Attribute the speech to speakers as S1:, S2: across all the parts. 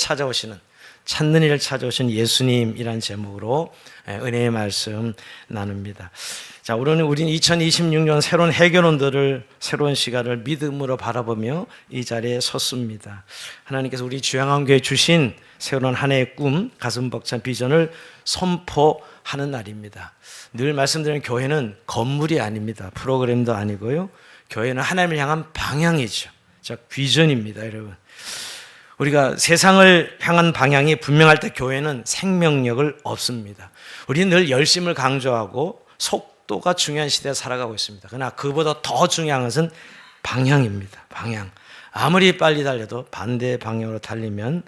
S1: 찾아오시는, 찾는 이를 찾아오신 예수님이란 제목으로 은혜의 말씀 나눕니다. 자, 오늘은 우리는 2026년 새로운 해결론들을, 새로운 시간을 믿음으로 바라보며 이 자리에 섰습니다. 하나님께서 우리 주양한교회 주신 새로운 한 해의 꿈, 가슴 벅찬 비전을 선포하는 날입니다. 늘 말씀드리는 교회는 건물이 아닙니다. 프로그램도 아니고요. 교회는 하나님을 향한 방향이죠. 자, 비전입니다, 여러분. 우리가 세상을 향한 방향이 분명할 때 교회는 생명력을 얻습니다. 우리는 늘 열심을 강조하고 속도가 중요한 시대에 살아가고 있습니다. 그러나 그보다 더 중요한 것은 방향입니다. 방향. 아무리 빨리 달려도 반대 방향으로 달리면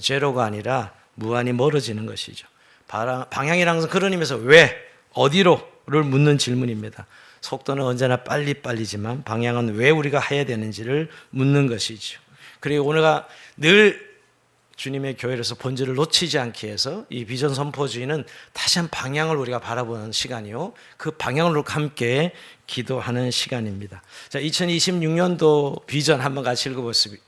S1: 제로가 아니라 무한히 멀어지는 것이죠. 방향이라는 것은 그런 의미에서 왜, 어디로를 묻는 질문입니다. 속도는 언제나 빨리지만 방향은 왜 우리가 해야 되는지를 묻는 것이죠. 그리고 우리가 늘 주님의 교회로서 본질을 놓치지 않기 위해서 이 비전 선포주의는 다시 한 방향을 우리가 바라보는 시간이요, 그 방향으로 함께 기도하는 시간입니다. 자, 2026년도 비전 한번 같이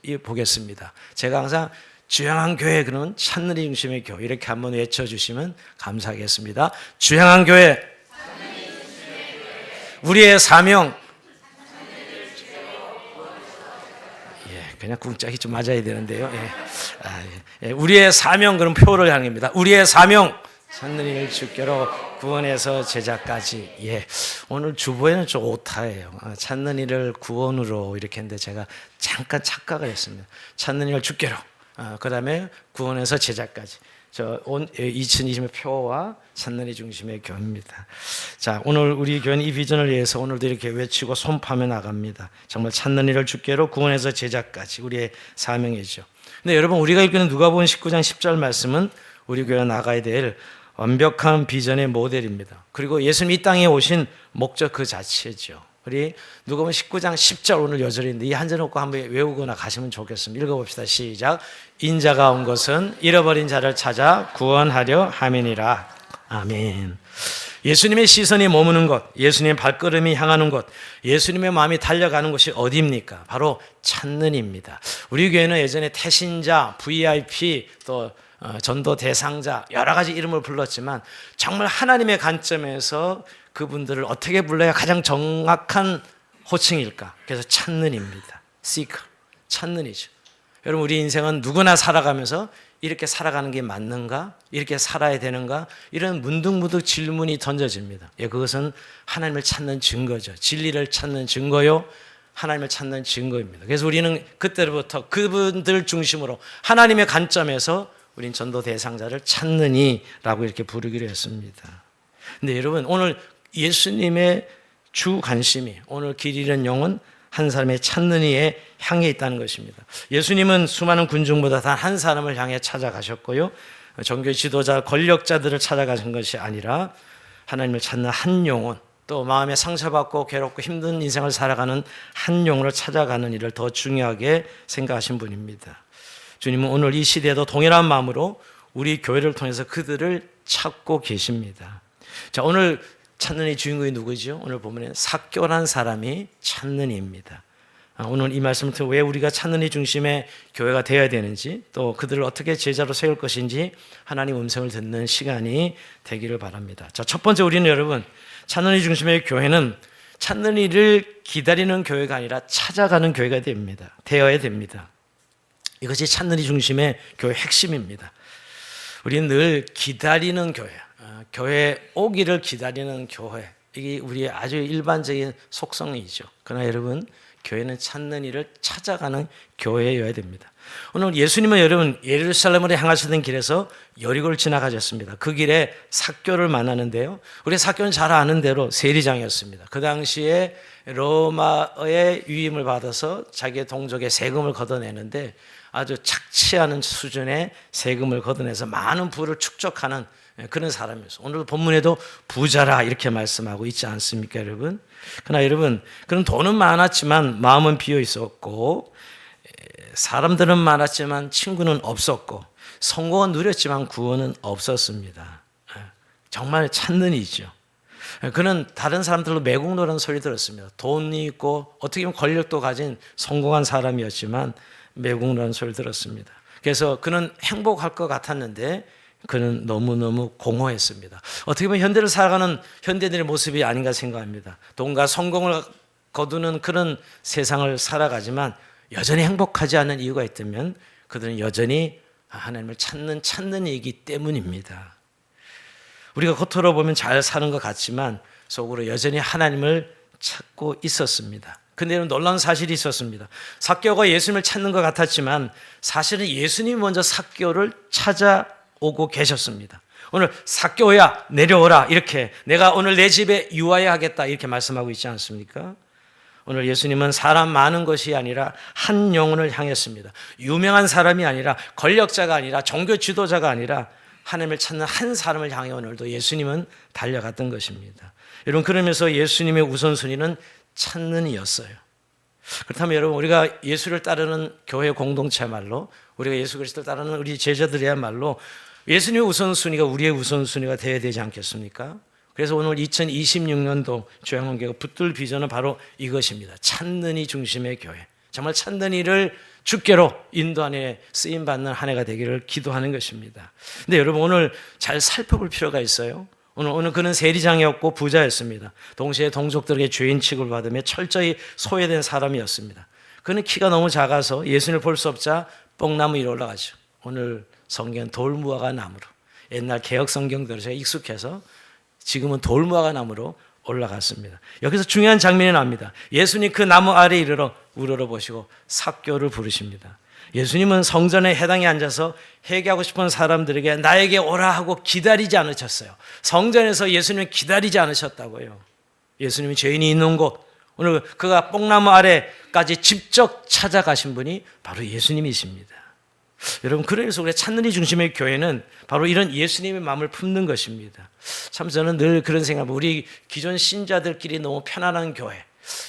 S1: 읽어보겠습니다. 제가 항상 주양한 교회, 그러면 찾는 이 중심의 교회, 이렇게 한번 외쳐주시면 감사하겠습니다. 주양한 교회, 우리의 사명, 그냥 궁짝이 좀 맞아야 되는데요. 우리의 사명, 그럼 표를 향합니다. 우리의 사명, 찾는 이를 주께로 구원에서 제자까지. 오늘 주보에는 좀 오타예요. 찾는 이를 구원으로 이렇게 했는데 제가 잠깐 착각을 했습니다. 찾는 이를 주께로, 그 다음에 구원에서 제자까지. 2020의 표와 찾는 이 중심의 교회입니다. 자, 오늘 우리 교회는 이 비전을 위해서 오늘도 이렇게 외치고 손파며 나갑니다. 정말 찾는 이를 주께로 구원에서 제자까지 우리의 사명이죠. 근데 여러분, 우리가 읽는 누가복음 19장 10절 말씀은 우리 교회가 나가야 될 완벽한 비전의 모델입니다. 그리고 예수님 이 땅에 오신 목적 그 자체죠. 우리 누가복음 19장 10절 오늘 여절인데 이 한 절 놓고 한번 외우거나 가시면 좋겠습니다. 읽어봅시다. 시작. 인자가 온 것은 잃어버린 자를 찾아 구원하려 함이니라. 아멘. 예수님의 시선이 머무는 곳, 예수님의 발걸음이 향하는 곳, 예수님의 마음이 달려가는 곳이 어디입니까? 바로 찾는입니다. 우리 교회는 예전에 태신자, VIP, 또 전도 대상자 여러 가지 이름을 불렀지만 정말 하나님의 관점에서 그분들을 어떻게 불러야 가장 정확한 호칭일까? 그래서 찾는입니다. seeker, 찾는이죠. 여러분, 우리 인생은 누구나 살아가면서 이렇게 살아가는 게 맞는가? 이렇게 살아야 되는가? 이런 문득문득 질문이 던져집니다. 그것은 하나님을 찾는 증거죠. 진리를 찾는 증거요, 하나님을 찾는 증거입니다. 그래서 우리는 그때부터 그분들 중심으로 하나님의 관점에서 우린 전도 대상자를 찾느니라고 이렇게 부르기로 했습니다. 근데 여러분, 오늘 예수님의 주 관심이, 오늘 길 잃은 영혼 한 사람의 찾는 이에 향해 있다는 것입니다. 예수님은 수많은 군중보다 단 한 사람을 향해 찾아가셨고요, 종교 지도자, 권력자들을 찾아가신 것이 아니라 하나님을 찾는 한 영혼, 또 마음에 상처받고 괴롭고 힘든 인생을 살아가는 한 영혼을 찾아가는 일을 더 중요하게 생각하신 분입니다. 주님은 오늘 이 시대에도 동일한 마음으로 우리 교회를 통해서 그들을 찾고 계십니다. 자, 오늘 찾는 이 주인공이 누구죠? 오늘 보면 삭개오라는 사람이 찾는 이입니다. 오늘 이 말씀을 통해 왜 우리가 찾는 이 중심의 교회가 되어야 되는지, 또 그들을 어떻게 제자로 세울 것인지 하나님 음성을 듣는 시간이 되기를 바랍니다. 자, 첫 번째, 우리는 여러분, 찾는 이 중심의 교회는 찾는 이를 기다리는 교회가 아니라 찾아가는 교회가 되어야 됩니다. 이것이 찾는 이 중심의 교회 핵심입니다. 우리는 늘 기다리는 교회, 교회 오기를 기다리는 교회, 이게 우리의 아주 일반적인 속성이죠. 그러나 여러분, 교회는 찾는 이를 찾아가는 교회여야 됩니다. 오늘 예수님은 여러분 예루살렘으로 향하시던 길에서 여리고를 지나가셨습니다. 그 길에 삭개오를 만나는데요, 우리 삭개오는 잘 아는 대로 세리장이었습니다. 그 당시에 로마의 위임을 받아서 자기의 동족의 세금을 걷어내는데 아주 착취하는 수준의 세금을 걷어내서 많은 부를 축적하는 그런 사람이었어요. 오늘 본문에도 부자라 이렇게 말씀하고 있지 않습니까, 여러분? 그러나 여러분, 그런 돈은 많았지만 마음은 비어 있었고, 사람들은 많았지만 친구는 없었고, 성공은 누렸지만 구원은 없었습니다. 정말 찾는 이죠. 그는 다른 사람들로 매국노라는 소리 들었습니다. 돈이 있고 어떻게 보면 권력도 가진 성공한 사람이었지만 매국노라는 소리 들었습니다. 그래서 그는 행복할 것 같았는데 그는 너무너무 공허했습니다. 어떻게 보면 현대를 살아가는 현대인의 모습이 아닌가 생각합니다. 돈과 성공을 거두는 그런 세상을 살아가지만 여전히 행복하지 않은 이유가 있다면 그들은 여전히 하나님을 찾는 이기 때문입니다. 우리가 겉으로 보면 잘 사는 것 같지만 속으로 여전히 하나님을 찾고 있었습니다. 근데 놀라운 사실이 있었습니다. 삭개오가 예수님을 찾는 것 같았지만 사실은 예수님이 먼저 삭개오를 찾아오고 계셨습니다. 오늘 삭개오야 내려오라, 이렇게 내가 오늘 내 집에 유하여 하겠다, 이렇게 말씀하고 있지 않습니까? 오늘 예수님은 사람 많은 것이 아니라 한 영혼을 향했습니다. 유명한 사람이 아니라 권력자가 아니라 종교 지도자가 아니라 하나님을 찾는 한 사람을 향해 오늘도 예수님은 달려갔던 것입니다. 여러분, 그러면서 예수님의 우선순위는 찾는 이였어요. 그렇다면 여러분, 우리가 예수를 따르는 교회 공동체야말로, 우리가 예수 그리스도를 따르는 우리 제자들이야말로 예수님의 우선순위가 우리의 우선순위가 되어야 되지 않겠습니까? 그래서 오늘 2026년도 조양원교회가 붙들 비전은 바로 이것입니다. 찾는 이 중심의 교회, 정말 찾는 이를 주께로 인도하는 쓰임받는 한 해가 되기를 기도하는 것입니다. 근데 여러분, 오늘 잘 살펴볼 필요가 있어요. 오늘 그는 세리장이었고 부자였습니다. 동시에 동족들에게 죄인 취급을 받으며 철저히 소외된 사람이었습니다. 그는 키가 너무 작아서 예수님을 볼 수 없자 뽕나무 위로 올라가죠. 오늘 성경은 돌무화과 나무로, 옛날 개혁 성경대로 제가 익숙해서 지금은 돌무화과 나무로 올라갔습니다. 여기서 중요한 장면이 나옵니다. 예수님 그 나무 아래 이르러 우러러보시고 삭개오를 부르십니다. 예수님은 성전에 해당에 앉아서 회개하고 싶은 사람들에게 나에게 오라 하고 기다리지 않으셨어요. 성전에서 예수님은 기다리지 않으셨다고요. 예수님이 죄인이 있는 곳, 오늘 그가 뽕나무 아래까지 직접 찾아가신 분이 바로 예수님이십니다. 여러분, 그래서 우리가 찾는 이 중심의 교회는 바로 이런 예수님의 마음을 품는 것입니다. 참 저는 늘 그런 생각, 우리 기존 신자들끼리 너무 편안한 교회,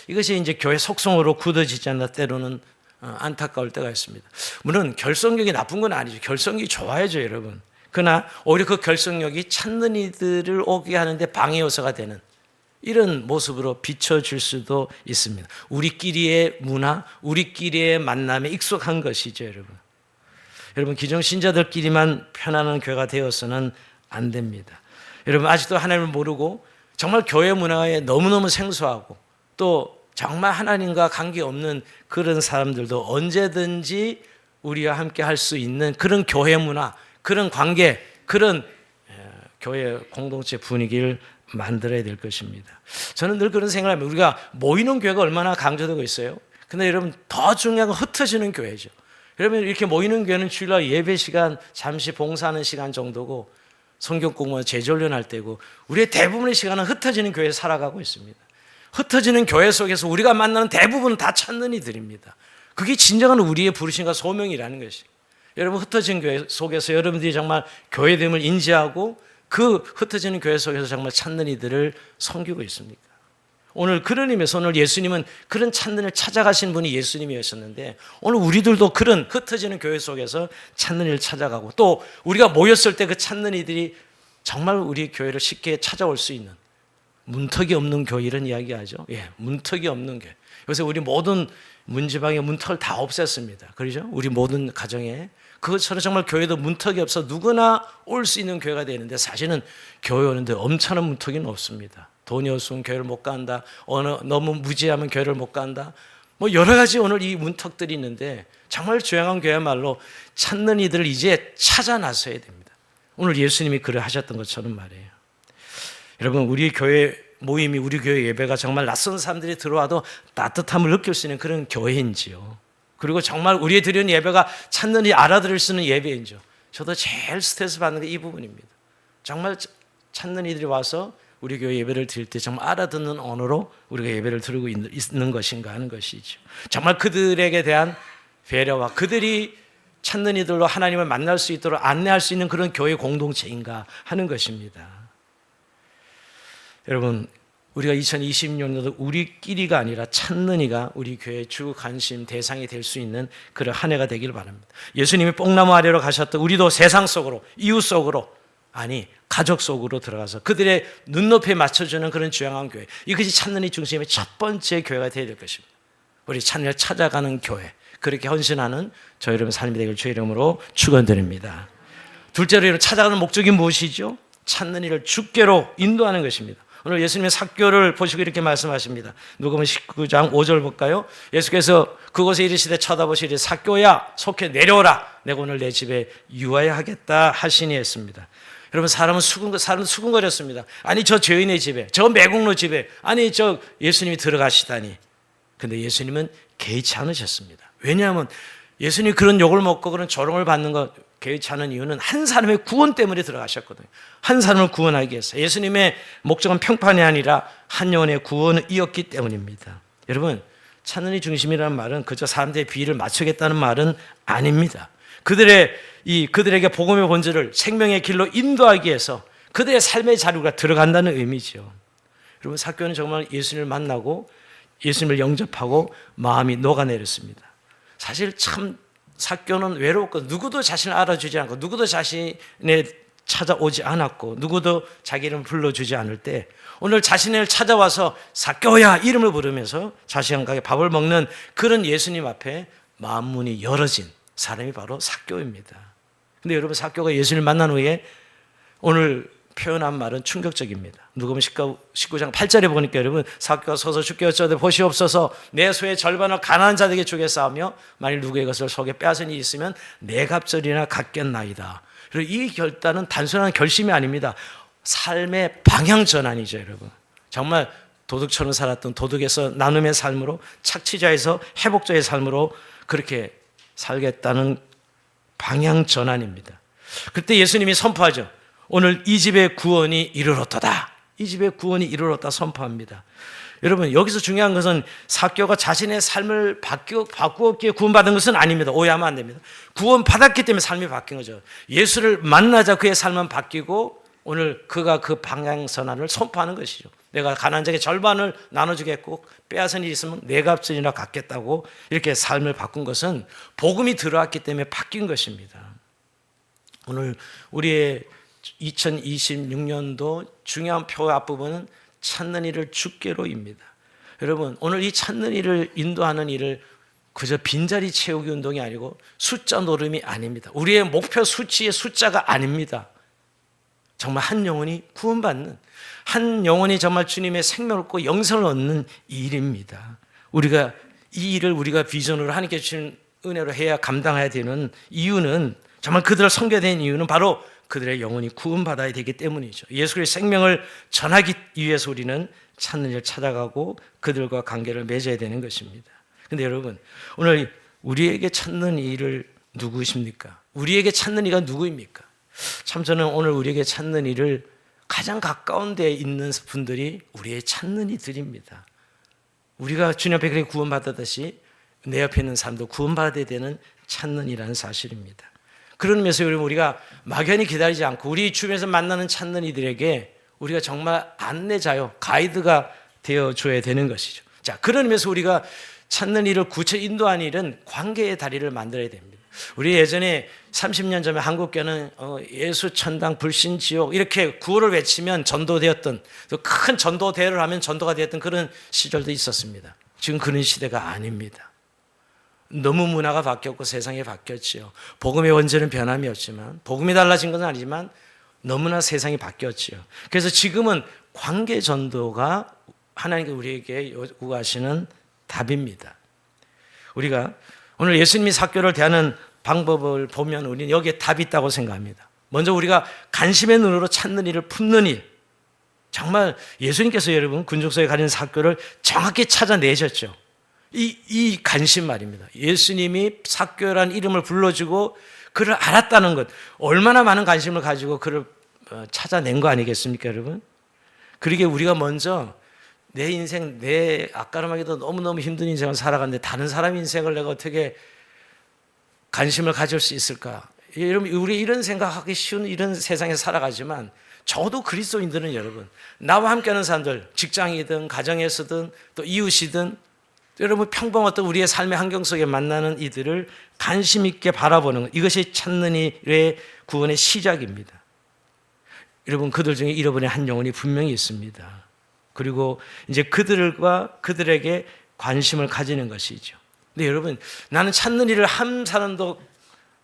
S1: 이것이 이제 교회 속성으로 굳어지지 않나 때로는 안타까울 때가 있습니다. 물론 결속력이 나쁜 건 아니죠. 결속력이 좋아야죠, 여러분. 그러나 오히려 그 결속력이 찾는 이들을 오게 하는데 방해 요소가 되는 이런 모습으로 비춰질 수도 있습니다. 우리끼리의 문화, 우리끼리의 만남에 익숙한 것이죠, 여러분. 여러분, 기존 신자들끼리만 편안한 교회가 되어서는 안 됩니다. 여러분, 아직도 하나님을 모르고 정말 교회 문화에 너무너무 생소하고 또 정말 하나님과 관계없는 그런 사람들도 언제든지 우리와 함께 할 수 있는 그런 교회 문화, 그런 관계, 그런 교회 공동체 분위기를 만들어야 될 것입니다. 저는 늘 그런 생각을 합니다. 우리가 모이는 교회가 얼마나 강조되고 있어요. 근데 여러분, 더 중요한 건 흩어지는 교회죠. 여러분, 이렇게 모이는 교회는 주일날 예배 시간, 잠시 봉사하는 시간 정도고 성경 공부, 제자훈련할 때고, 우리의 대부분의 시간은 ht어지는 교회에 살아가고 있습니다. 흩어지는 교회 속에서 우리가 만나는 대부분은 다 찾는 이들입니다. 그게 진정한 우리의 부르심과 소명이라는 것이. 여러분, 흩어진 교회 속에서 여러분들이 정말 교회됨을 인지하고 그 흩어지는 교회 속에서 정말 찾는 이들을 섬기고 있습니까? 오늘 그런 의미에서 오늘 예수님은 그런 찾는 일을 찾아가신 분이 예수님이었는데, 오늘 우리들도 그런 흩어지는 교회 속에서 찾는 일을 찾아가고, 또 우리가 모였을 때 그 찾는 이들이 정말 우리 교회를 쉽게 찾아올 수 있는 문턱이 없는 교회, 이런 이야기하죠. 예, 문턱이 없는 교회. 요새 우리 모든 문지방의 문턱을 다 없앴습니다. 그렇죠? 우리 모든 가정에. 그것처럼 정말 교회도 문턱이 없어 누구나 올 수 있는 교회가 되는데, 사실은 교회 오는데 엄청난 문턱이 없습니다. 돈이 없으면 교회를 못 간다. 너무 무지하면 교회를 못 간다. 뭐 여러 가지 오늘 이 문턱들이 있는데, 정말 조양한 교회야말로 찾는 이들을 이제 찾아 나서야 됩니다. 오늘 예수님이 그래 하셨던 것처럼 말이에요. 여러분, 우리 교회 모임이, 우리 교회 예배가 정말 낯선 사람들이 들어와도 따뜻함을 느낄 수 있는 그런 교회인지요. 그리고 정말 우리의 드리는 예배가 찾는 이 알아들을 수 있는 예배인지요. 저도 제일 스트레스 받는 게 이 부분입니다. 정말 찾는 이들이 와서 우리 교회 예배를 드릴 때 정말 알아듣는 언어로 우리가 예배를 드리고 있는 것인가 하는 것이죠. 정말 그들에게 대한 배려와 그들이 찾는 이들로 하나님을 만날 수 있도록 안내할 수 있는 그런 교회 공동체인가 하는 것입니다. 여러분, 우리가 2026년도 우리끼리가 아니라 찾는 이가 우리 교회의 주 관심 대상이 될 수 있는 그런 한 해가 되기를 바랍니다. 예수님이 뽕나무 아래로 가셨던 우리도 세상 속으로, 이웃 속으로, 아니 가족 속으로 들어가서 그들의 눈높이에 맞춰주는 그런 주양한 교회, 이것이 찾는 이 중심의 첫 번째 교회가 되어야 될 것입니다. 우리 찾는 찾아가는 교회, 그렇게 헌신하는 저 여러분 삶이 되길 주의 이름으로 축원드립니다. 둘째로 여러분 찾아가는 목적이 무엇이죠? 찾는 이를 주께로 인도하는 것입니다. 오늘 예수님의 사교를 보시고 이렇게 말씀하십니다. 누가복음 19장 5절 볼까요? 예수께서 그곳에 이르시되 쳐다보시되 사교야 속해 내려오라 내가 오늘 내 집에 유하여 하겠다 하시니 했습니다. 여러분 사람은 수군거렸습니다. 아니 저 죄인의 집에, 저 매국노 집에, 아니 저 예수님이 들어가시다니. 근데 예수님은 개의치 않으셨습니다. 왜냐하면 예수님이 그런 욕을 먹고 그런 조롱을 받는 것 개의치 않은 이유는 한 사람의 구원 때문에 들어가셨거든요. 한 사람을 구원하기 위해서. 예수님의 목적은 평판이 아니라 한 영혼의 구원이었기 때문입니다. 여러분 찾는 이 중심이라는 말은 그저 사람들의 비위를 맞추겠다는 말은 아닙니다. 그들에게 복음의 본질을 생명의 길로 인도하기 위해서 그들의 삶의 자료가 들어간다는 의미죠. 여러분 사교는 정말 예수님을 만나고 예수님을 영접하고 마음이 녹아내렸습니다. 사실 참 사교는 외로웠고 누구도 자신을 알아주지 않고 누구도 자신의 찾아오지 않았고 누구도 자기 이름을 불러주지 않을 때 오늘 자신을 찾아와서 사교야 이름을 부르면서 자신과 함께 밥을 먹는 그런 예수님 앞에 마음 문이 열어진 사람이 바로 사교입니다. 근데 여러분 사교가 예수님을 만난 후에 오늘 표현한 말은 충격적입니다. 누가복음 19장 8절에 보니까 여러분 사교가 서서 주께 여쭤되 보시옵소서 내 소의 절반을 가난한 자들에게 주겠사오며 만일 누구의 것을 속에 빼앗은 일이 있으면 내 갑절이나 갖겠나이다. 그리고 이 결단은 단순한 결심이 아닙니다. 삶의 방향 전환이죠. 여러분 정말 도둑처럼 살았던 도둑에서 나눔의 삶으로 착취자에서 회복자의 삶으로 그렇게 살겠다는 방향 전환입니다. 그때 예수님이 선포하죠. 오늘 이 집의 구원이 이르렀도다. 이 집의 구원이 이르렀다 선포합니다. 여러분 여기서 중요한 것은 사교가 자신의 삶을 바꾸었기에 구원받은 것은 아닙니다. 오해하면 안 됩니다. 구원받았기 때문에 삶이 바뀐 거죠. 예수를 만나자 그의 삶은 바뀌고 오늘 그가 그 방향선언을 선포하는 것이죠. 내가 가난한 자에게 절반을 나눠주겠고 빼앗은 일이 있으면 내 값이나 갖겠다고 이렇게 삶을 바꾼 것은 복음이 들어왔기 때문에 바뀐 것입니다. 오늘 우리의 2026년도 중요한 표 앞부분은 찾는 이를 주께로입니다. 여러분 오늘 이 찾는 이를 인도하는 일을 그저 빈자리 채우기 운동이 아니고 숫자 노름이 아닙니다. 우리의 목표 수치의 숫자가 아닙니다. 정말 한 영혼이 구원받는 한 영혼이 정말 주님의 생명을 얻고 영생을 얻는 일입니다. 우리가 이 일을 우리가 비전으로 하나님께 주신 은혜로 해야 감당해야 되는 이유는 정말 그들을 섬겨야 되는 이유는 바로 그들의 영혼이 구원받아야 되기 때문이죠. 예수 그리스도의 생명을 전하기 위해서 우리는 찾는 일을 찾아가고 그들과 관계를 맺어야 되는 것입니다. 그런데 여러분 오늘 우리에게 찾는 이를 누구십니까? 우리에게 찾는 이가 누구입니까? 참 저는 오늘 우리에게 찾는 이를 가장 가까운 데에 있는 분들이 우리의 찾는 이들입니다. 우리가 주님 앞에 그렇게 구원받았듯이 내 옆에 있는 사람도 구원받아야 되는 찾는 이라는 사실입니다. 그런 의미에서 우리가 막연히 기다리지 않고 우리 주변에서 만나는 찾는 이들에게 우리가 정말 안내자요, 가이드가 되어줘야 되는 것이죠. 자, 그런 의미에서 우리가 찾는 일을 구체 인도하는 일은 관계의 다리를 만들어야 됩니다. 우리 예전에 30년 전에 한국교회는 예수, 천당, 불신, 지옥 이렇게 구호를 외치면 전도되었던 또 큰 전도대회를 하면 전도가 되었던 그런 시절도 있었습니다. 지금 그런 시대가 아닙니다. 너무 문화가 바뀌었고 세상이 바뀌었지요. 복음의 원죄는 변함이 없지만 복음이 달라진 건 아니지만 너무나 세상이 바뀌었지요. 그래서 지금은 관계 전도가 하나님께서 우리에게 요구하시는 답입니다. 우리가 오늘 예수님이 사교를 대하는 방법을 보면 우리는 여기에 답이 있다고 생각합니다. 먼저 우리가 관심의 눈으로 찾는 일을 품는 일. 정말 예수님께서 여러분 군중속에 가진 사교를 정확히 찾아내셨죠. 이 관심 말입니다. 예수님이 사교라는 이름을 불러주고 그를 알았다는 것, 얼마나 많은 관심을 가지고 그를 찾아낸 거 아니겠습니까, 여러분? 그러게 우리가 먼저 내 인생, 내 아까름하기도 너무너무 힘든 인생을 살아갔는데 다른 사람 인생을 내가 어떻게 관심을 가질 수 있을까? 여러분, 우리 이런 생각하기 쉬운 이런 세상에 살아가지만 저도 그리스도인들은 여러분, 나와 함께하는 사람들, 직장이든 가정에서든 또 이웃이든 여러분 평범했던 우리의 삶의 환경 속에 만나는 이들을 관심 있게 바라보는 것, 이것이 찾는 일의 구원의 시작입니다. 여러분 그들 중에 잃어버린 한 영혼이 분명히 있습니다. 그리고 이제 그들과 그들에게 관심을 가지는 것이죠. 근데 여러분, 나는 찾는 일을 한 사람도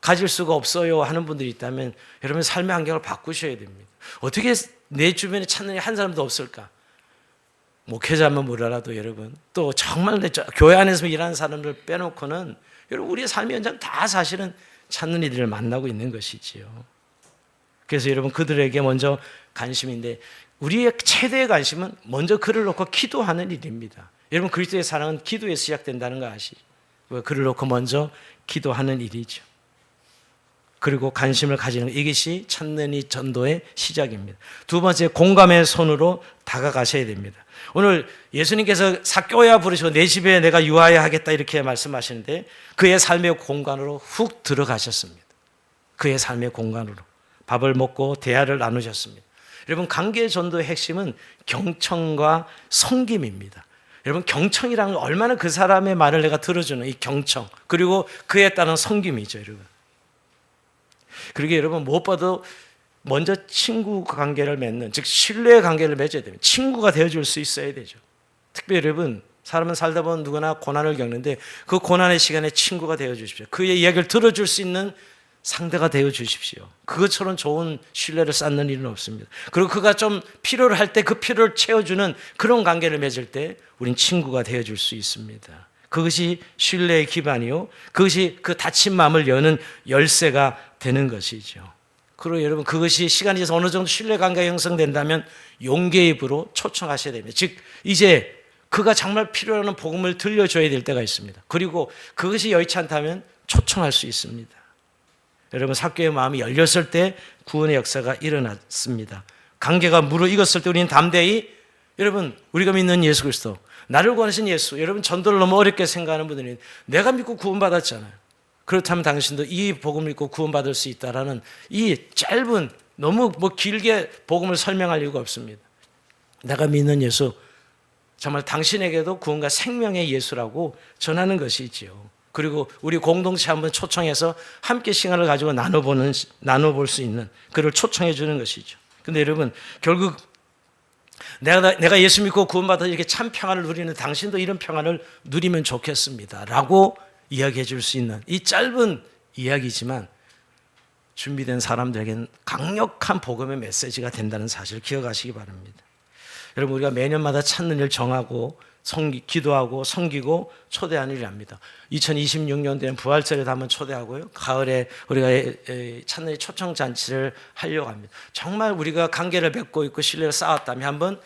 S1: 가질 수가 없어요 하는 분들이 있다면 여러분 삶의 환경을 바꾸셔야 됩니다. 어떻게 내 주변에 찾는 일 한 사람도 없을까? 목회자면 몰라도 여러분, 또 정말 교회 안에서 일하는 사람들 빼놓고는 여러분 우리의 삶의 현장 다 사실은 찾는 이들을 만나고 있는 것이지요. 그래서 여러분 그들에게 먼저 관심인데, 우리의 최대의 관심은 먼저 그를 놓고 기도하는 일입니다. 여러분 그리스도의 사랑은 기도에 시작된다는 거 아시죠? 그를 놓고 먼저 기도하는 일이죠. 그리고 관심을 가지는 것, 이것이 찾는 이 전도의 시작입니다. 두 번째, 공감의 손으로 다가가셔야 됩니다. 오늘 예수님께서 삭개오야 부르시고 내 집에 내가 유하여 하겠다 이렇게 말씀하시는데, 그의 삶의 공간으로 훅 들어가셨습니다. 그의 삶의 공간으로 밥을 먹고 대화를 나누셨습니다. 여러분 관계 전도의 핵심은 경청과 섬김입니다. 여러분 경청이라는 건 얼마나 그 사람의 말을 내가 들어주는 이 경청, 그리고 그에 따른 섬김이죠. 여러분, 그러게 여러분 무엇보다도 먼저 친구 관계를 맺는, 즉 신뢰의 관계를 맺어야 됩니다. 친구가 되어줄 수 있어야 되죠. 특별히 여러분, 사람은 살다 보면 누구나 고난을 겪는데 그 고난의 시간에 친구가 되어주십시오. 그의 이야기를 들어줄 수 있는 상대가 되어주십시오. 그것처럼 좋은 신뢰를 쌓는 일은 없습니다. 그리고 그가 좀 필요를 할 때 그 필요를 채워주는 그런 관계를 맺을 때 우린 친구가 되어줄 수 있습니다. 그것이 신뢰의 기반이요, 그것이 그 닫힌 마음을 여는 열쇠가 되는 것이죠. 그리고 여러분 그것이 시간이 지나서 어느 정도 신뢰관계가 형성된다면 용기의 입으로 초청하셔야 됩니다. 즉 이제 그가 정말 필요로 하는 복음을 들려줘야 될 때가 있습니다. 그리고 그것이 여의치 않다면 초청할 수 있습니다. 여러분 삭개오의 마음이 열렸을 때 구원의 역사가 일어났습니다. 관계가 무르익었을 때 우리는 담대히, 여러분 우리가 믿는 예수 그리스도, 나를 구원하신 예수, 여러분 전도를 너무 어렵게 생각하는 분들이 내가 믿고 구원받았잖아요. 그렇다면 당신도 이 복음을 믿고 구원받을 수 있다라는 이 짧은, 너무 길게 복음을 설명할 이유가 없습니다. 내가 믿는 예수, 정말 당신에게도 구원과 생명의 예수라고 전하는 것이지요. 그리고 우리 공동체 한번 초청해서 함께 시간을 가지고 나눠볼 수 있는, 그를 초청해 주는 것이죠. 근데 여러분 결국 내가 예수 믿고 구원받아 이렇게 참 평안을 누리는 당신도 이런 평안을 누리면 좋겠습니다 라고 이야기해 줄 수 있는 이 짧은 이야기지만 준비된 사람들에게는 강력한 복음의 메시지가 된다는 사실을 기억하시기 바랍니다. 여러분 우리가 매년마다 찾는 일 정하고 기도하고 섬기고 초대하는 일을 합니다. 2026년도에는 부활절에도 한번 초대하고요, 가을에 우리가 찾는 일 초청잔치를 하려고 합니다. 정말 우리가 관계를 맺고 있고 신뢰를 쌓았다면 한번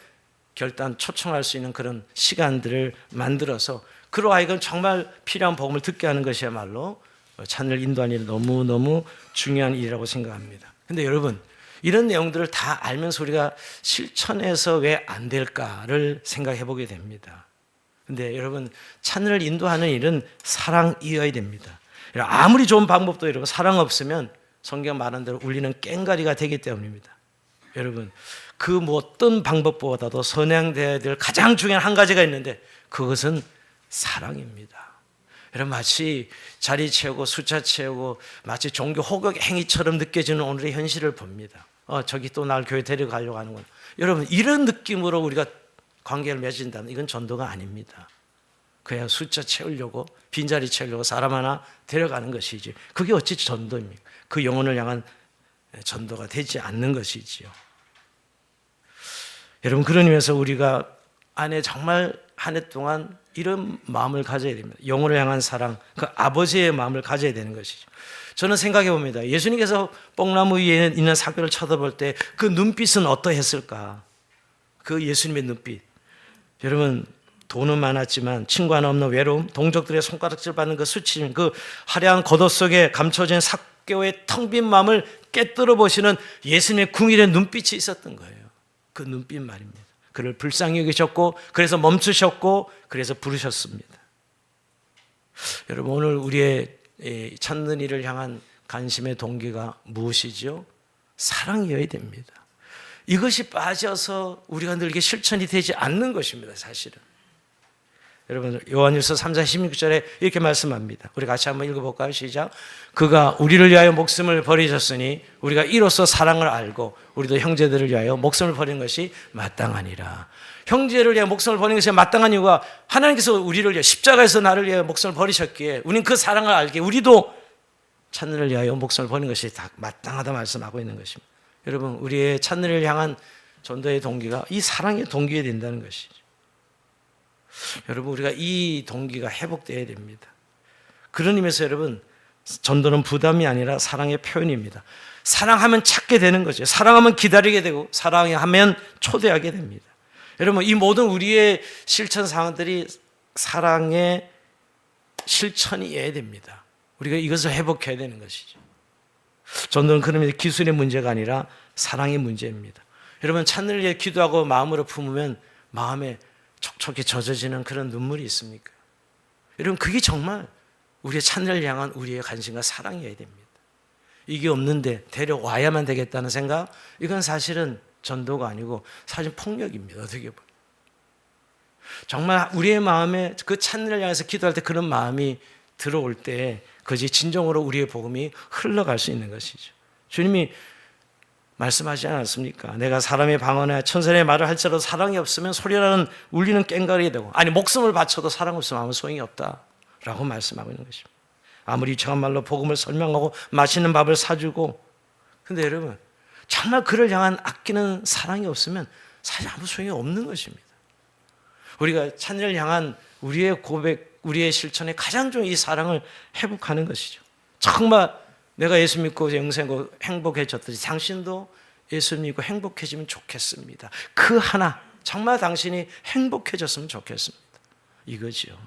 S1: 결단 초청할 수 있는 그런 시간들을 만들어서 그로 하여금 정말 필요한 복음을 듣게 하는 것이야말로 찾는 일 인도하는 일은 너무너무 중요한 일이라고 생각합니다. 그런데 여러분 이런 내용들을 다 알면서 우리가 실천해서 왜 안 될까를 생각해 보게 됩니다. 근데 여러분 찾는 일을 인도하는 일은 사랑이어야 됩니다. 아무리 좋은 방법도 여러분 사랑 없으면 성경 말한 대로 울리는 꽹과리가 되기 때문입니다. 여러분 그 어떤 방법보다도 선행되어야 될 가장 중요한 한 가지가 있는데 그것은 사랑입니다. 여러분 마치 자리 채우고 숫자 채우고 마치 종교 호격 행위처럼 느껴지는 오늘의 현실을 봅니다. 저기 또 날 교회 데려가려고 하는구나. 여러분 이런 느낌으로 우리가 관계를 맺은다면 이건 전도가 아닙니다. 그냥 숫자 채우려고, 빈자리 채우려고 사람 하나 데려가는 것이지, 그게 어찌 전도입니까? 그 영혼을 향한 전도가 되지 않는 것이지요. 여러분 그런 의미에서 우리가 안에 정말 한 해 동안 이런 마음을 가져야 됩니다. 영혼을 향한 사랑, 그 아버지의 마음을 가져야 되는 것이죠. 저는 생각해 봅니다. 예수님께서 뽕나무 위에 있는 삭개오를 쳐다볼 때 그 눈빛은 어떠했을까? 그 예수님의 눈빛. 여러분 돈은 많았지만 친구 하나 없는 외로움, 동족들의 손가락질 받는 그 수치심, 그 화려한 겉옷 속에 감춰진 삭개오의 텅 빈 마음을 깨뜨려 보시는 예수님의 궁일의 눈빛이 있었던 거예요. 그 눈빛 말입니다. 그를 불쌍히 여기셨고 그래서 멈추셨고 그래서 부르셨습니다. 여러분 오늘 우리의 찾는 일을 향한 관심의 동기가 무엇이죠? 사랑이어야 됩니다. 이것이 빠져서 우리가 늘 이게 실천이 되지 않는 것입니다. 사실은 여러분 요한일서 3장 16절에 이렇게 말씀합니다. 우리 같이 한번 읽어볼까요? 시작. 그가 우리를 위하여 목숨을 버리셨으니 우리가 이로써 사랑을 알고 우리도 형제들을 위하여 목숨을 버리는 것이 마땅하니라. 형제를 위하여 목숨을 버리는 것이 마땅한 이유가 하나님께서 우리를 위하여 십자가에서 나를 위하여 목숨을 버리셨기에 우리는 그 사랑을 알기에 우리도 찾는이를 위하여 목숨을 버리는 것이 다 마땅하다 말씀하고 있는 것입니다. 여러분 우리의 찾는이를 향한 전도의 동기가 이 사랑의 동기가 된다는 것이죠. 여러분 우리가 이 동기가 회복되어야 됩니다. 그런 의미에서 여러분 전도는 부담이 아니라 사랑의 표현입니다. 사랑하면 찾게 되는 거죠. 사랑하면 기다리게 되고 사랑하면 초대하게 됩니다. 여러분 이 모든 우리의 실천 사항들이 사랑의 실천이어야 됩니다. 우리가 이것을 회복해야 되는 것이죠. 전도는 그런 의미에서 기술의 문제가 아니라 사랑의 문제입니다. 여러분 찾는 일에 기도하고 마음으로 품으면 마음에 촉촉히 젖어지는 그런 눈물이 있습니까? 여러분 그게 정말 우리의 찾는 일을 향한 우리의 관심과 사랑이어야 됩니다. 이게 없는데 데려와야만 되겠다는 생각, 이건 사실은 전도가 아니고 사실 폭력입니다. 어떻게 보면 정말 우리의 마음에 그 찾는 일을 향해서 기도할 때 그런 마음이 들어올 때 그것이 진정으로 우리의 복음이 흘러갈 수 있는 것이죠. 주님이 말씀하지 않았습니까? 내가 사람의 방언에 천사의 말을 할지라도 사랑이 없으면 소리나는 울리는 꽹과리가 되고 아니 목숨을 바쳐도 사랑 없으면 아무 소용이 없다라고 말씀하고 있는 것입니다. 아무리 유창한 말로 복음을 설명하고 맛있는 밥을 사주고 근데 여러분 정말 그를 향한 아끼는 사랑이 없으면 사실 아무 소용이 없는 것입니다. 우리가 찬양을 향한 우리의 고백, 우리의 실천에 가장 중요한 이 사랑을 회복하는 것이죠. 정말 내가 예수 믿고 영생 행복해졌듯이 당신도 예수 믿고 행복해지면 좋겠습니다. 그 하나 정말 당신이 행복해졌으면 좋겠습니다. 이거죠.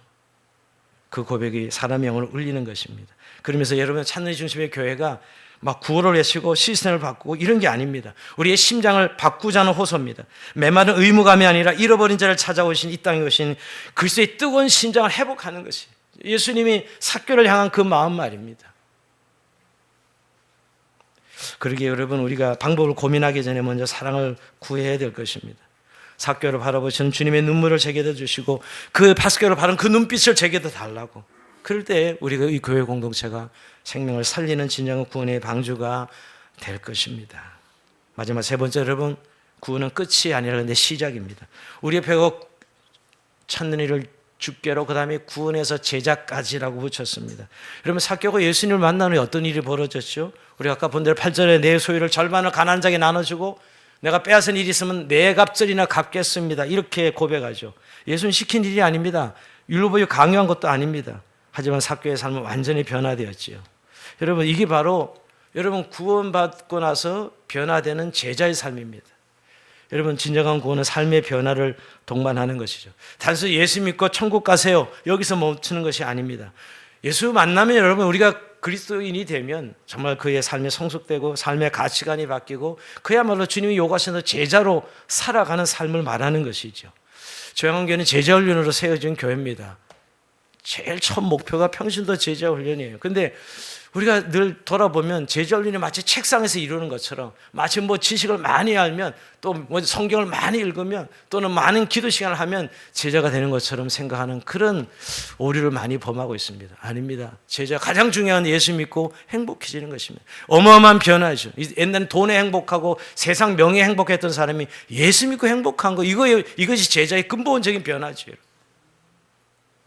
S1: 그 고백이 사람의 영혼을 울리는 것입니다. 그러면서 여러분 찬양의 중심의 교회가 막 구호를 외치고 시스템을 바꾸고 이런 게 아닙니다. 우리의 심장을 바꾸자는 호소입니다. 메마른 의무감이 아니라 잃어버린 자를 찾아오신 이 땅에 오신 그리스도의 뜨거운 심장을 회복하는 것이 예수님이 삭교를 향한 그 마음 말입니다. 그러기에 여러분 우리가 방법을 고민하기 전에 먼저 사랑을 구해야 될 것입니다. 삭교를 바라보시는 주님의 눈물을 제게도 주시고 그 삭교를 바라는 그 눈빛을 제게도 달라고. 그럴 때 우리가 이 교회 공동체가 생명을 살리는 진정한 구원의 방주가 될 것입니다. 마지막 세 번째 여러분 구원은 끝이 아니라 근데 시작입니다. 우리의 배가 찾는 이를 주께로 그 다음에 구원에서 제자까지라고 붙였습니다. 여러분 삭개오가 예수님을 만나는 후에 어떤 일이 벌어졌죠? 우리가 아까 본 대로 8절에 내 소유를 절반을 가난한 자에게 나눠주고 내가 빼앗은 일이 있으면 네 갑절이나 갚겠습니다. 이렇게 고백하죠. 예수는 시킨 일이 아닙니다. 율법이 강요한 것도 아닙니다. 하지만 삭개오의 삶은 완전히 변화되었지요. 여러분 이게 바로 여러분 구원받고 나서 변화되는 제자의 삶입니다. 여러분 진정한 구원은 삶의 변화를 동반하는 것이죠. 단순히 예수 믿고 천국 가세요 여기서 멈추는 것이 아닙니다. 예수 만나면 여러분 우리가 그리스도인이 되면 정말 그의 삶이 성숙되고 삶의 가치관이 바뀌고 그야말로 주님이 요구하시는 제자로 살아가는 삶을 말하는 것이죠. 조양원교회는 제자훈련으로 세워진 교회입니다. 제일 첫 목표가 평신도 제자훈련이에요. 근데 우리가 늘 돌아보면 제자훈련이 마치 책상에서 이루는 것처럼 마치 뭐 지식을 많이 알면 또 뭐 성경을 많이 읽으면 또는 많은 기도 시간을 하면 제자가 되는 것처럼 생각하는 그런 오류를 많이 범하고 있습니다. 아닙니다. 제자 가장 중요한 예수 믿고 행복해지는 것입니다. 어마어마한 변화죠. 옛날에 돈에 행복하고 세상 명예에 행복했던 사람이 예수 믿고 행복한 거 이것이 제자의 근본적인 변화죠.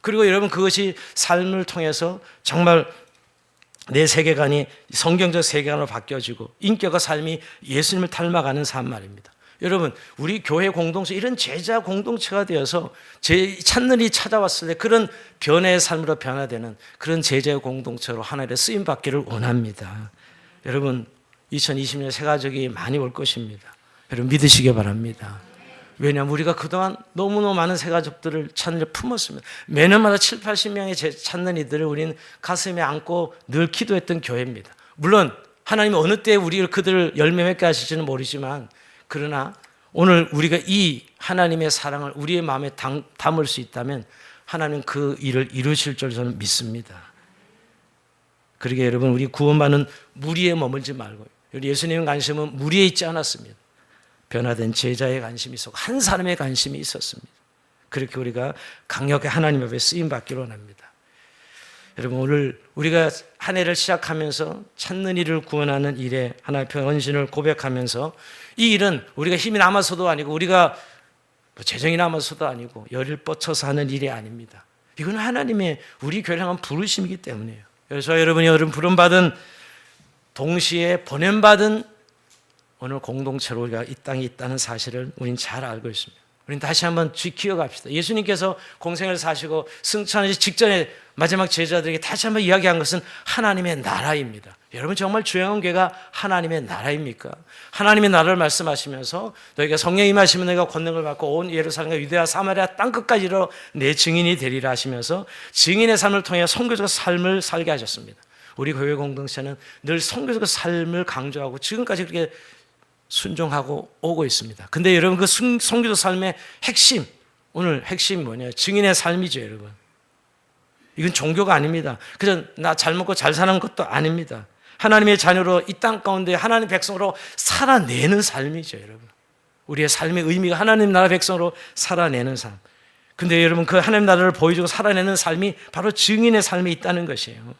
S1: 그리고 여러분 그것이 삶을 통해서 정말 내 세계관이 성경적 세계관으로 바뀌어지고 인격과 삶이 예수님을 닮아가는 삶 말입니다. 여러분 우리 교회 공동체 이런 제자 공동체가 되어서 찾는 일이 찾아왔을 때 그런 변화의 삶으로 변화되는 그런 제자 공동체로 하나님의 쓰임 받기를 원합니다. 여러분 2020년 새 가족이 많이 올 것입니다. 여러분 믿으시기 바랍니다. 왜냐하면 우리가 그동안 너무너무 많은 새가족들을 찾는 일 품었습니다. 매년마다 7, 80명의 찾는 이들을 우리는 가슴에 안고 늘 기도했던 교회입니다. 물론 하나님이 어느 때에 그들을 열매 맺게 하실지는 모르지만 그러나 오늘 우리가 이 하나님의 사랑을 우리의 마음에 담을 수 있다면 하나님은 그 일을 이루실 줄 저는 믿습니다. 그러게 여러분 우리 구원받는 무리에 머물지 말고 예수님의 관심은 무리에 있지 않았습니다. 변화된 제자의 관심이 있었고 한 사람의 관심이 있었습니다. 그렇게 우리가 강력하게 하나님 앞에 쓰임받기를 원합니다. 여러분, 오늘 우리가 한 해를 시작하면서 찾는 이를 구원하는 일에 하나님 앞에 헌신을 고백하면서, 이 일은 우리가 힘이 남아서도 아니고 우리가 재정이 남아서도 아니고 열을 뻗쳐서 하는 일이 아닙니다. 이건 하나님의 우리 교회를 향한 부르심이기 때문이에요. 그래서 여러분이 부름받은, 동시에 보냄받은 오늘 공동체로 우리가 이 땅에 있다는 사실을 우리는 잘 알고 있습니다. 우리는 다시 한번 기억합시다. 예수님께서 공생을 사시고 승천하기 직전에 마지막 제자들에게 다시 한번 이야기한 것은 하나님의 나라입니다. 여러분, 정말 주영한 교회가 하나님의 나라입니까? 하나님의 나라를 말씀하시면서 너희가 성령이 임하시면 너희가 권능을 받고 온 예루살렘과 유대와 사마리아 땅끝까지 이르러 내 증인이 되리라 하시면서 증인의 삶을 통해 선교적 삶을 살게 하셨습니다. 우리 교회 공동체는 늘 선교적 삶을 강조하고 지금까지 그렇게 순종하고 오고 있습니다. 근데 여러분, 그 선교적 삶의 핵심, 오늘 핵심이 뭐냐면 증인의 삶이죠. 여러분, 이건 종교가 아닙니다. 그냥 나 잘 먹고 잘 사는 것도 아닙니다. 하나님의 자녀로 이 땅 가운데 하나님의 백성으로 살아내는 삶이죠. 여러분, 우리의 삶의 의미가 하나님 나라 백성으로 살아내는 삶. 근데 여러분, 그 하나님 나라를 보여주고 살아내는 삶이 바로 증인의 삶에 있다는 것이에요.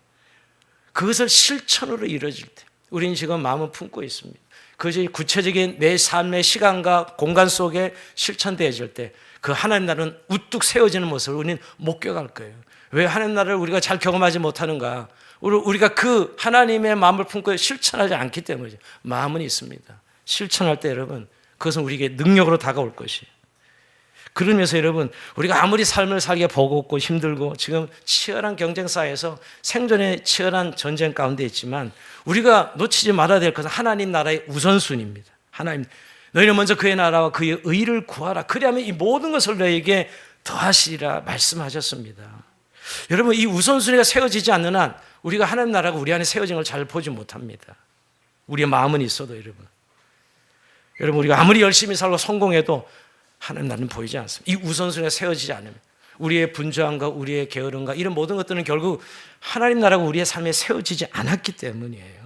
S1: 그것을 실천으로 이루어질 때 우리는 지금 마음을 품고 있습니다. 그것이 구체적인 내 삶의 시간과 공간 속에 실천되어질 때 그 하나님 나라는 우뚝 세워지는 모습을 우리는 목격할 거예요. 왜 하나님 나라를 우리가 잘 경험하지 못하는가? 우리가 그 하나님의 마음을 품고 실천하지 않기 때문이죠. 마음은 있습니다. 실천할 때 여러분, 그것은 우리에게 능력으로 다가올 것이에요. 그러면서 여러분, 우리가 아무리 삶을 살기가 버겁고 힘들고 지금 치열한 경쟁사에서 생존의 치열한 전쟁 가운데 있지만, 우리가 놓치지 말아야 될 것은 하나님 나라의 우선순위입니다. 하나님, 너희는 먼저 그의 나라와 그의 의를 구하라. 그리하면 이 모든 것을 너희에게 더하시리라 말씀하셨습니다. 여러분, 이 우선순위가 세워지지 않는 한 우리가 하나님 나라가 우리 안에 세워진 걸 잘 보지 못합니다. 우리의 마음은 있어도 여러분, 우리가 아무리 열심히 살고 성공해도 하나님 나라는 보이지 않습니다. 이 우선순위가 세워지지 않으면 우리의 분주함과 우리의 게으름과 이런 모든 것들은 결국 하나님 나라가 우리의 삶에 세워지지 않았기 때문이에요.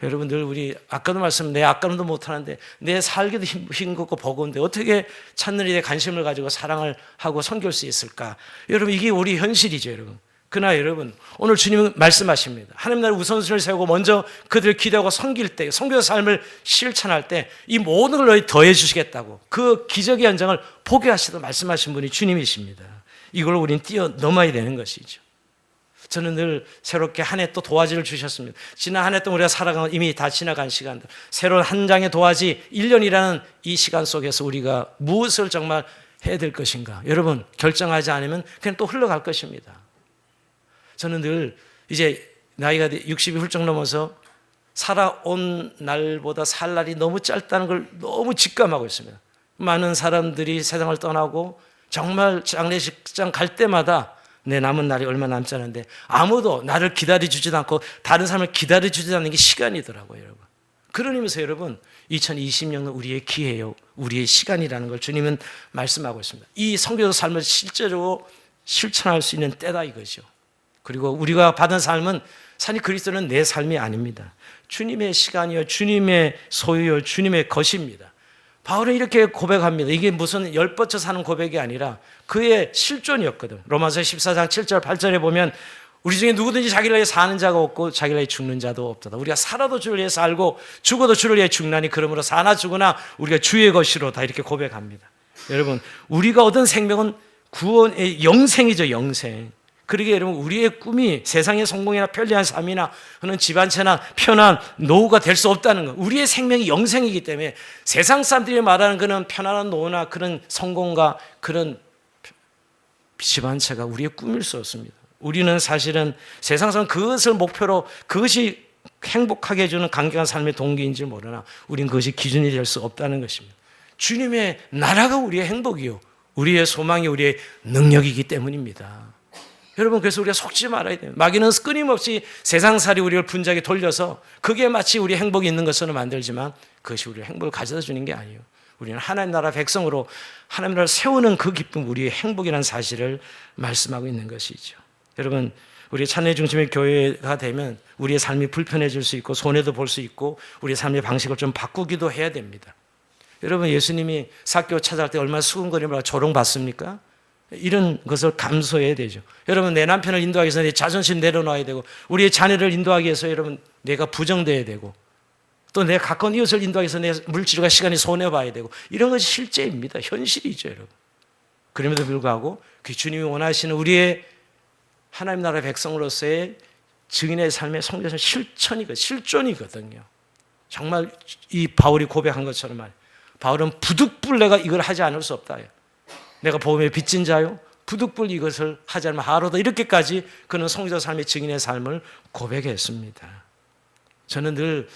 S1: 여러분들, 우리 아까도 내 아까도 못하는데 내 살기도 힘겹고 버거운데 어떻게 찾는 일에 관심을 가지고 사랑을 하고 섬길 수 있을까? 여러분, 이게 우리 현실이죠. 여러분, 그러나 여러분, 오늘 주님은 말씀하십니다. 하나님 나라의 우선순위를 세우고 먼저 그들을 기대하고 섬길 때, 선교의 삶을 실천할 때 이 모든 걸 너희 더해 주시겠다고, 그 기적의 현장을 보게 하시도록 말씀하신 분이 주님이십니다. 이걸 우리는 뛰어넘어야 되는 것이죠. 저는 늘 새롭게 한 해 또 도화지를 주셨습니다. 지난 한 해 동안 우리가 살아간 이미 다 지나간 시간들, 새로운 한 장의 도화지 1년이라는 이 시간 속에서 우리가 무엇을 정말 해야 될 것인가? 여러분, 결정하지 않으면 그냥 또 흘러갈 것입니다. 저는 늘 이제 나이가 60이 훌쩍 넘어서 살아온 날보다 살 날이 너무 짧다는 걸 너무 직감하고 있습니다. 많은 사람들이 세상을 떠나고 정말 장례식장 갈 때마다 내 남은 날이 얼마 남지 않은데 아무도 나를 기다려주지도 않고 다른 사람을 기다려주지 않는 게 시간이더라고요. 여러분, 그런 의미에서 여러분, 2020년은 우리의 기회예요. 우리의 시간이라는 걸 주님은 말씀하고 있습니다. 이 선교적 삶을 실제로 실천할 수 있는 때다 이거죠. 그리고 우리가 받은 삶은 산이 그리스도는 내 삶이 아닙니다. 주님의 시간이요, 주님의 소유요, 주님의 것입니다. 바울은 이렇게 고백합니다. 이게 무슨 열뻗쳐 사는 고백이 아니라 그의 실존이었거든. 로마서 14장 7절 8절에 보면 우리 중에 누구든지 자기를 위해 사는 자가 없고 자기를 위해 죽는 자도 없다. 우리가 살아도 주를 위해 살고 죽어도 주를 위해 죽나니 그러므로 사나 죽으나 우리가 주의 것이로 다 이렇게 고백합니다. 여러분, 우리가 얻은 생명은 구원의 영생이죠. 영생. 그러게 여러분, 우리의 꿈이 세상의 성공이나 편리한 삶이나 그런 집안채나 편한 노후가 될 수 없다는 것. 우리의 생명이 영생이기 때문에 세상 사람들이 말하는 그런 편안한 노후나 그런 성공과 그런 집안채가 우리의 꿈일 수 없습니다. 우리는 사실은 세상 사람 그것을 목표로, 그것이 행복하게 해주는 강경한 삶의 동기인지 모르나 우리는 그것이 기준이 될 수 없다는 것입니다. 주님의 나라가 우리의 행복이요, 우리의 소망이 우리의 능력이기 때문입니다. 여러분, 그래서 우리가 속지 말아야 돼요. 마귀는 끊임없이 세상살이 우리를 분작에 돌려서 그게 마치 우리 행복이 있는 것처럼 만들지만 그것이 우리의 행복을 가져다 주는 게 아니에요. 우리는 하나님 나라 백성으로 하나님 나라를 세우는 그 기쁨, 우리의 행복이라는 사실을 말씀하고 있는 것이죠. 여러분, 우리 찬양 중심의 교회가 되면 우리의 삶이 불편해질 수 있고 손해도 볼 수 있고 우리의 삶의 방식을 좀 바꾸기도 해야 됩니다. 여러분 예수님이 삭개오 찾아갈 때 얼마나 수근거리며 조롱받습니까? 이런 것을 감수해야 되죠. 여러분 내 남편을 인도하기 위해서 내 자존심 내려놔야 되고 우리의 자녀를 인도하기 위해서 여러분 내가 부정돼야 되고 또 내 가까운 이웃을 인도하기 위해서 내 물질과 시간이 손해봐야 되고 이런 것이 실제입니다. 현실이죠 여러분. 그럼에도 불구하고 그 주님이 원하시는 우리의 하나님 나라의 백성으로서의 증인의 삶의 성교는 실존이거든요. 정말 이 바울이 고백한 것처럼 말이에요. 바울은 부득불 내가 이걸 하지 않을 수 없다. 내가 복음의 빚진 자요 부득불 이것을 하지 않으면 하루도 이렇게까지 그는 성교 삶의 증인의 삶을 고백했습니다. 저는 늘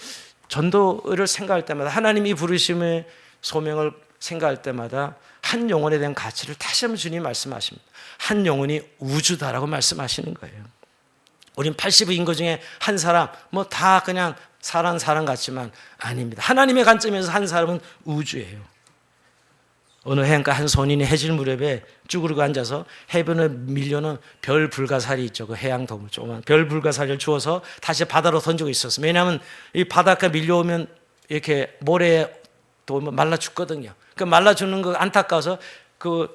S1: 전도를 생각할 때마다 하나님이 부르심의 소명을 생각할 때마다 한 영혼에 대한 가치를 다시 한번 주님이 말씀하십니다. 한 영혼이 우주다라고 말씀하시는 거예요. 우린 80의 인거 중에 한 사람 뭐 다 그냥 사람 같지만 아닙니다. 하나님의 관점에서 한 사람은 우주예요. 어느 해안가 한 선인이 해질 무렵에 쭈그리고 앉아서 해변에 밀려는 별 불가사리 있죠. 그 해양 동물 조그만 별 불가사리를 주워서 다시 바다로 던지고 있었어요. 왜냐하면 이 바닷가 밀려오면 이렇게 모래에 또 말라 죽거든요. 그 말라 죽는 거 안타까워서 그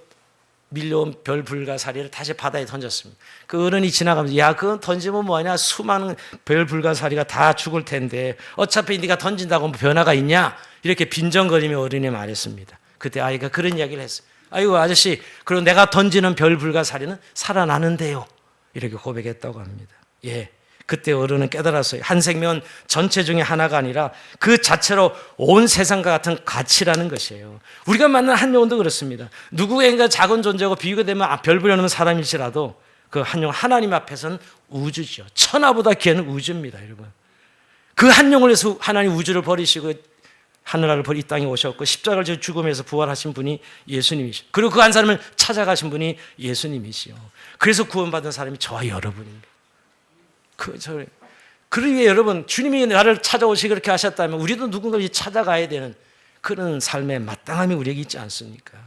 S1: 밀려온 별 불가사리를 다시 바다에 던졌습니다. 그 어른이 지나가면서 야 그건 던지면 뭐하냐 수많은 별 불가사리가 다 죽을 텐데 어차피 네가 던진다고 뭐 변화가 있냐 이렇게 빈정거리며 어른이 말했습니다. 그때 아이가 그런 이야기를 했어요. 아이고 아저씨 그럼 내가 던지는 별 불가사리는 살아나는데요 이렇게 고백했다고 합니다. 예, 그때 어른은 깨달았어요. 한 생명은 전체 중에 하나가 아니라 그 자체로 온 세상과 같은 가치라는 것이에요. 우리가 만난 한 영혼도 그렇습니다. 누구에게 작은 존재고 비유가 되면 별 부려놓은 사람일지라도 그 한 영혼 하나님 앞에서는 우주죠. 천하보다 귀한 우주입니다. 여러분 그 한 영혼을 위해서 하나님 우주를 버리시고 하늘나라를 버리 이 땅에 오셨고 십자가를 지고 죽음에서 부활하신 분이 예수님이시오. 그리고 그 한 사람을 찾아가신 분이 예수님이시오. 그래서 구원받은 사람이 저와 여러분입니다. 그러기에 여러분 주님이 나를 찾아오시기 그렇게 하셨다면 우리도 누군가를 찾아가야 되는 그런 삶의 마땅함이 우리에게 있지 않습니까?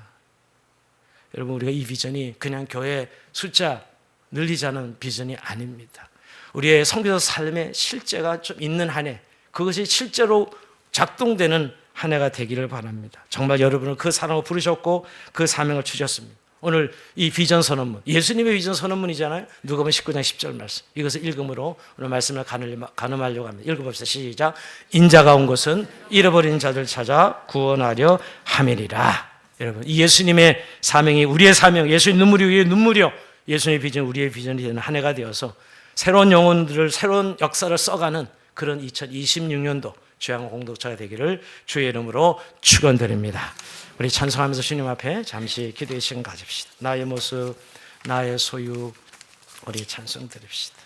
S1: 여러분 우리가 이 비전이 그냥 교회 숫자 늘리자는 비전이 아닙니다. 우리의 성교사 삶의 실제가 좀 있는 한 해 그것이 실제로 작동되는 한 해가 되기를 바랍니다. 정말 여러분을 그 사랑을 부르셨고 그 사명을 주셨습니다. 오늘 이 비전 선언문 예수님의 비전 선언문이잖아요. 누가복음 19장 10절 말씀 이것을 읽음으로 오늘 말씀을 가늠하려고 합니다. 읽어봅시다. 시작. 인자가 온 것은 잃어버린 자들 찾아 구원하려 함이니라. 여러분 이 예수님의 사명이 우리의 사명 예수님 눈물이 우리의 눈물이요 예수님의 비전 우리의 비전이 되는 한 해가 되어서 새로운 영혼들을 새로운 역사를 써가는 그런 2026년도 주양 공동체가 되기를 주의 이름으로 축원드립니다. 우리 찬송하면서 주님 앞에 잠시 기도의 시간 가집시다. 나의 모습, 나의 소유, 우리 찬송 드립시다.